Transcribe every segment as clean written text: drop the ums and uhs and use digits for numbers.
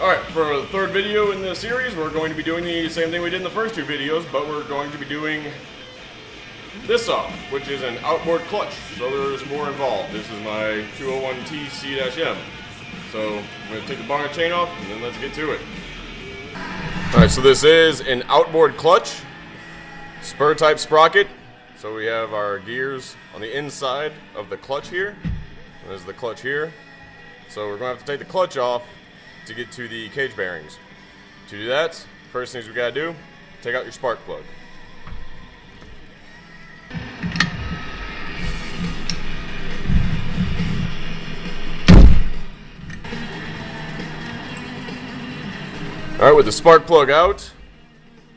Alright, for the third video in the series, we're going to be doing the same thing we did in the first two videos, but we're going to be doing this saw, which is an outboard clutch, so there's more involved. This is my 201T C-M. So I'm going to take the bonnet chain off, and then let's get to it. Alright, so this is an outboard clutch, spur type sprocket. So we have our gears on the inside of the clutch here. There's the clutch here. So we're going to have to take the clutch off to get to the cage bearings. To do that, first things we got to do, take out your spark plug. Alright, with the spark plug out,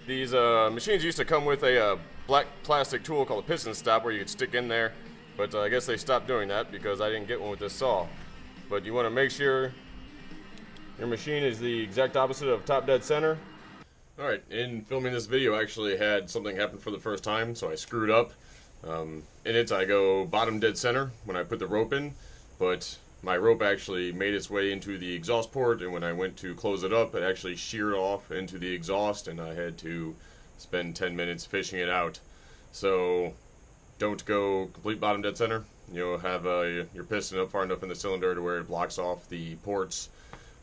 these machines used to come with a black plastic tool called a piston stop where you could stick in there, but I guess they stopped doing that because I didn't get one with this saw. But you want to make sure your machine is the exact opposite of top dead center. Alright, in filming this video I actually had something happen for the first time, so I screwed up. In it I go bottom dead center when I put the rope in, but my rope actually made its way into the exhaust port, and when I went to close it up it actually sheared off into the exhaust, and I had to spend 10 minutes fishing it out. So don't go complete bottom dead center. You'll have your piston up far enough in the cylinder to where it blocks off the ports.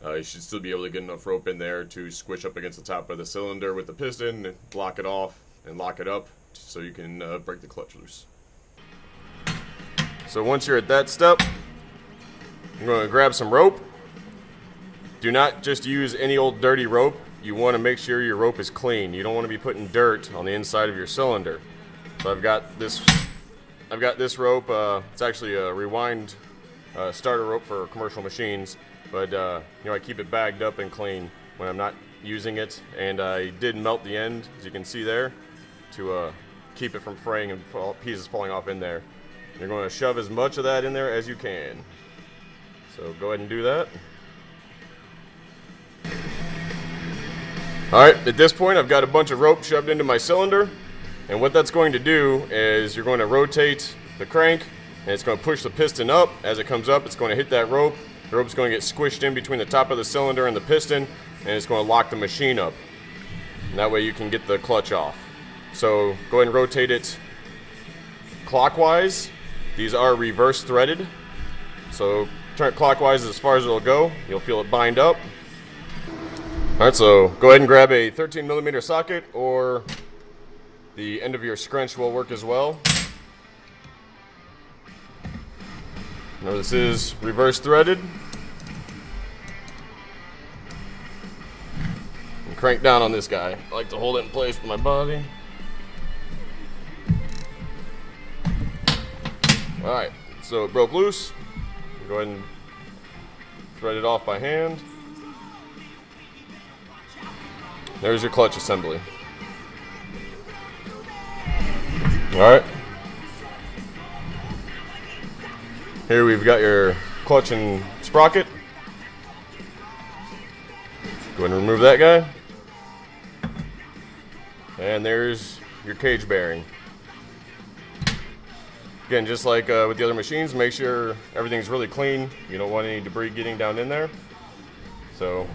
You should still be able to get enough rope in there to squish up against the top of the cylinder with the piston, block it off, and lock it up so you can break the clutch loose. So once you're at that step, I'm going to grab some rope. Do not just use any old dirty rope. You want to make sure your rope is clean. You don't want to be putting dirt on the inside of your cylinder. So I've got this rope. It's actually a rewind starter rope for commercial machines. But I keep it bagged up and clean when I'm not using it, and I did melt the end, as you can see there, to keep it from fraying and pieces falling off in there. You're going to shove as much of that in there as you can. So go ahead and do that. Alright, at this point I've got a bunch of rope shoved into my cylinder, and what that's going to do is you're going to rotate the crank, and it's going to push the piston up. As it comes up, it's going to hit that rope. The rope's going to get squished in between the top of the cylinder and the piston, and it's going to lock the machine up. And that way you can get the clutch off. So go ahead and rotate it clockwise. These are reverse threaded. So turn it clockwise as far as it'll go. You'll feel it bind up. Alright, so go ahead and grab a 13mm socket, or the end of your scrunch will work as well. Now this is reverse threaded. And crank down on this guy. I like to hold it in place with my body. Alright, so it broke loose. Go ahead and thread it off by hand. There's your clutch assembly. Alright. Here we've got your clutch and sprocket. Go ahead and remove that guy. And there's your cage bearing. Again, just like with the other machines, make sure everything's really clean. You don't want any debris getting down in there. So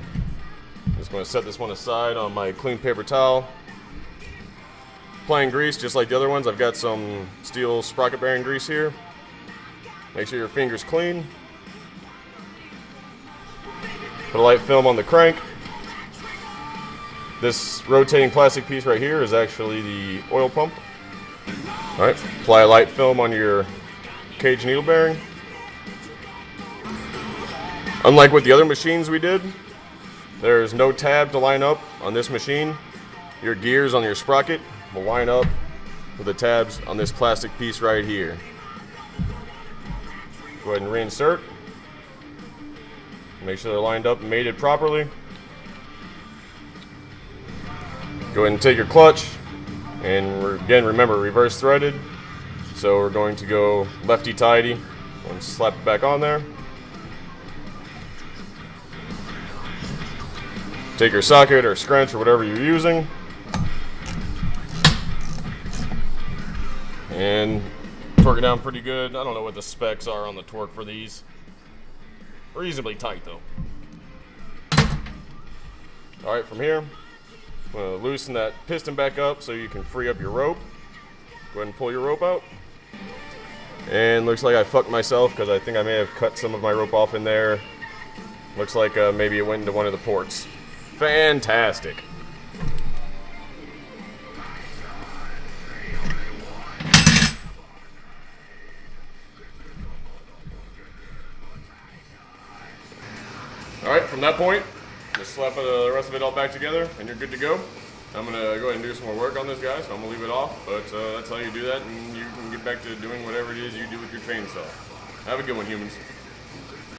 I'm just going to set this one aside on my clean paper towel. Applying grease just like the other ones. I've got some Stihl sprocket bearing grease here. Make sure your finger's clean. Put a light film on the crank. This rotating plastic piece right here is actually the oil pump. Alright, apply a light film on your cage needle bearing. Unlike with the other machines we did, there's no tab to line up on this machine. Your gears on your sprocket will line up with the tabs on this plastic piece right here. Go ahead and reinsert. Make sure they're lined up and mated properly. Go ahead and take your clutch, and again, remember, reverse threaded. So we're going to go lefty tighty and slap it back on there. Take your socket or scrunch or whatever you're using, and torque it down pretty good. I don't know what the specs are on the torque for these. Reasonably tight though. Alright, from here, I'm going to loosen that piston back up so you can free up your rope. Go ahead and pull your rope out. And looks like I fucked myself because I think I may have cut some of my rope off in there. Looks like maybe it went into one of the ports. Fantastic. Alright, from that point, just slap the rest of it all back together and you're good to go. I'm going to go ahead and do some more work on this guy, so I'm going to leave it off, but that's how you do that, and you can get back to doing whatever it is you do with your chainsaw. Have a good one, humans.